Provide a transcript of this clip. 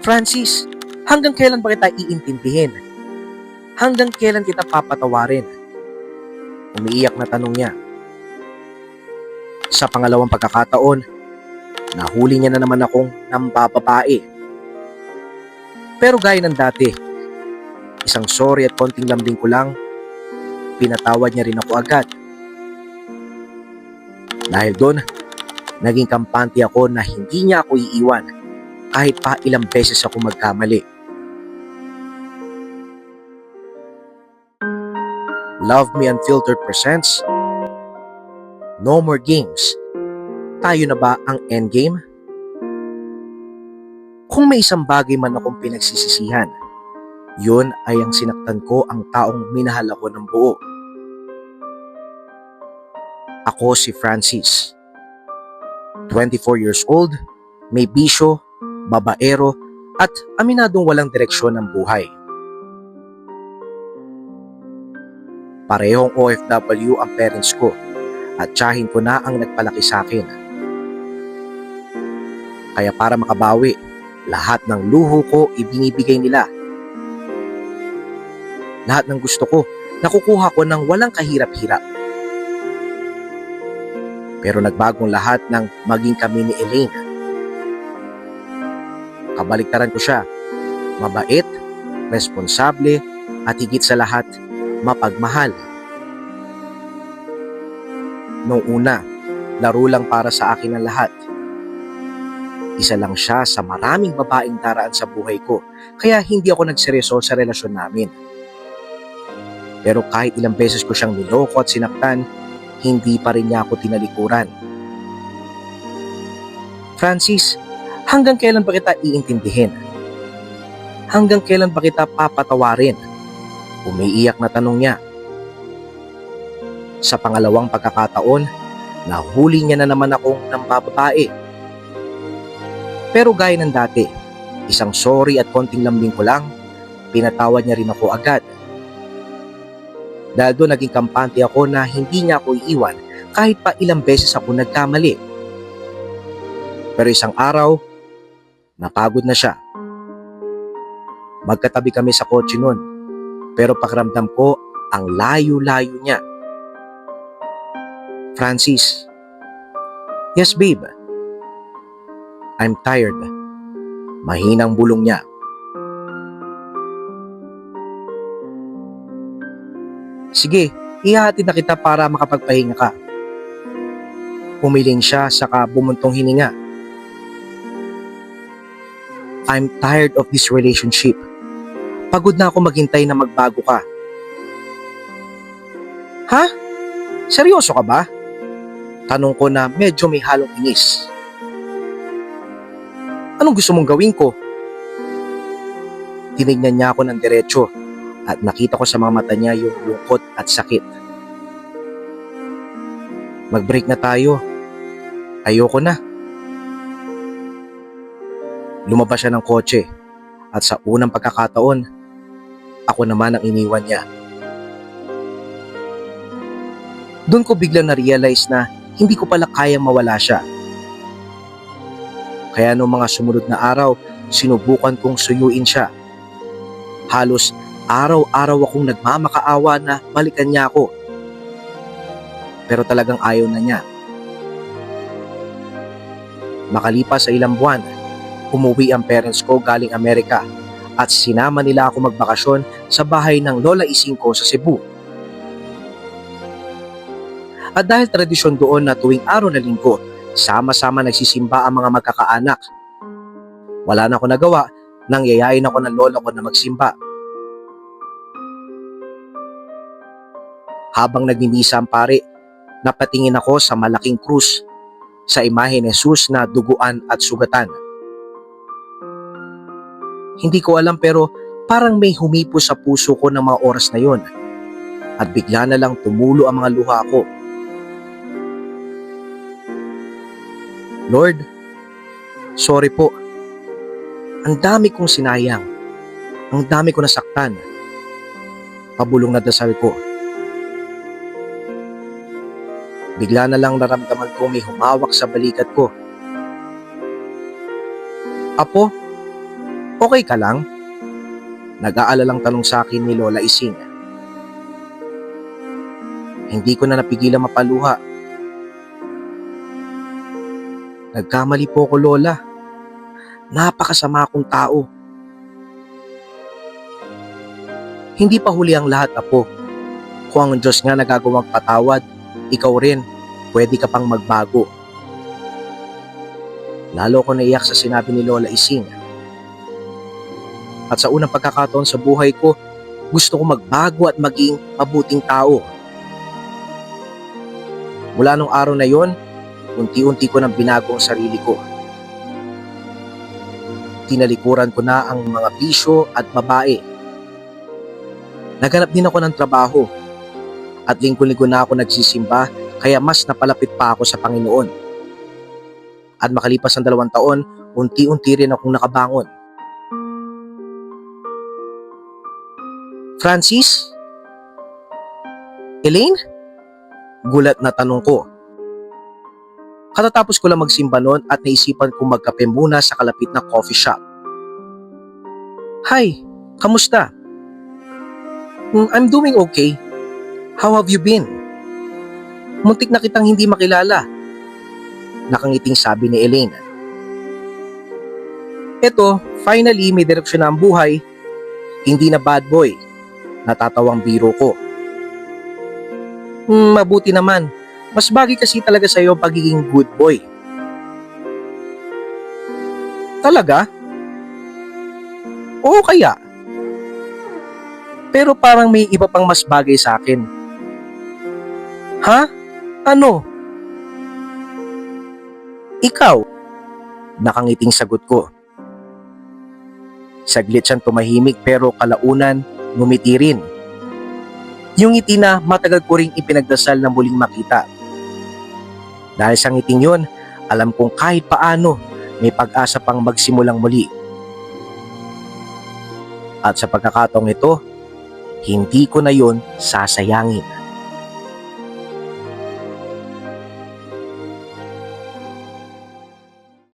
Francis, hanggang kailan ba kita iintindihin? Hanggang kailan kita papatawarin? Umiiyak na tanong niya. Sa pangalawang pagkakataon, nahuli niya na naman akong nambababae. Pero gaya ng dati, isang sorry at konting lambing ko lang, pinatawad niya rin ako agad. Dahil doon, naging kampante ako na hindi niya ako iiwan kahit pa ilang beses ako magkamali. Love Me Unfiltered presents No More Games. Tayo na ba ang endgame? Kung may isang bagay man akong pinagsisisihan, yun ay ang sinaktan ko ang taong minahal ako ng buo. Ako si Francis, 24 years old, may bisyo, babaero, at aminadong walang direksyon ng buhay. Parehong OFW ang parents ko at tiyahin ko na ang nagpalaki sa akin. Kaya para makabawi, lahat ng luho ko ibinibigay nila. Lahat ng gusto ko, nakukuha ko ng walang kahirap-hirap. Pero nagbagong lahat ng maging kami ni Elaine. Kabaliktaran ko siya, mabait, responsable, at higit sa lahat, mapagmahal. Noong una, laro lang para sa akin ang lahat. Isa lang siya sa maraming babaeng daraan sa buhay ko, kaya hindi ako nagseryoso sa relasyon namin. Pero kahit ilang beses ko siyang niloko at sinaktan, hindi pa rin niya ako tinalikuran. Francis, hanggang kailan ba kita iintindihin? Hanggang kailan ba kita papatawarin? Umiiyak na tanong niya. Sa pangalawang pagkakataon, nahuli niya na naman akong nambababae. Pero gaya ng dati, isang sorry at konting lambing ko lang, pinatawad niya rin ako agad. Dahil doon naging kampante ako na hindi niya ako iiwan kahit pa ilang beses ako nagkamali. Pero isang araw, napagod na siya. Magkatabi kami sa kotse noon, pero pakiramdam ko ang layo-layo niya. Francis, yes babe. I'm tired. Mahinang bulong niya. Sige, ihahatid na kita para makapagpahinga ka. Umiling siya saka bumuntong hininga. I'm tired of this relationship. Pagod na ako maghintay na magbago ka. Ha? Seryoso ka ba? Tanong ko na medyo may halong inis. Anong gusto mong gawin ko? Tinignan niya ako ng diretso at nakita ko sa mga mata niya yung lungkot at sakit. Mag-break na tayo. Ayoko na. Lumabas siya ng kotse at sa unang pagkakataon, ako naman ang iniwan niya. Doon ko biglang na-realize na hindi ko pala kayang mawala siya. Kaya noong mga sumunod na araw, sinubukan kong suyuin siya. Halos araw-araw akong nagmamakaawa na balikan niya ako. Pero talagang ayaw na niya. Makalipas sa ilang buwan, umuwi ang parents ko galing Amerika at sinama nila ako magbakasyon sa bahay ng Lola Ising ko sa Cebu. At dahil tradisyon doon na tuwing araw na linggo, sama-sama nagsisimba ang mga magkakaanak. Wala na ako nagawa nang yayain ako ng lola ko na magsimba. Habang nagmimisa ang pare, napatingin ako sa malaking krus sa imahe ni Jesus na duguan at sugatan. Hindi ko alam pero parang may humipo sa puso ko ng mga oras na yon at bigla na lang tumulo ang mga luha ko. Lord, sorry po. Ang dami kong sinayang. Ang dami ko nasaktan. Pabulong na dasal ko. Bigla na lang naramdaman ko may humawak sa balikat ko. Apo, Okay ka lang? Nag-aalalang tanong sa akin ni Lola Ising. Hindi ko na napigilan mapaluha. Nagkamali po ako, Lola. Napakasama akong tao. Hindi pa huli ang lahat, Apo. Kung ang Diyos nga nagagawang patawad, ikaw rin, pwede ka pang magbago. Lalo ko naiyak sa sinabi ni Lola Ising. At sa unang pagkakataon sa buhay ko, gusto ko magbago at maging mabuting tao. Mula nung araw na yon, unti-unti ko nang binago ang sarili ko. Tinalikuran ko na ang mga bisyo at babae. Naghanap din ako ng trabaho at linggo-linggo na ako nagsisimba, kaya mas napalapit pa ako sa Panginoon. At makalipas ang 2 taon, unti-unti rin akong nakabangon. Francis? Elaine? Gulat na tanong ko. Katatapos ko lang magsimba noon at naisipan kong magkape muna sa kalapit na coffee shop. Hi, kamusta? I'm doing okay. How have you been? Muntik na kitang hindi makilala. Nakangiting sabi ni Elaine. Eto, finally may direksyon na ang buhay. Hindi na bad boy. Natatawang biro ko. Mabuti naman. Mas bagay kasi talaga sa iyo pagiging good boy. Talaga? Oo kaya. Pero parang may iba pang mas bagay sa akin. Ha? Ano? Ikaw? Nakangiting sagot ko. Saglit siyang tumahimik pero kalaunan ngumiti rin. Yung ngiti na matagal ko ring ipinagdasal na muling makita. Dahil sa ngiting yun, alam kong kahit paano may pag-asa pang magsimulang muli. At sa pagkakataong ito, hindi ko na yun sasayangin.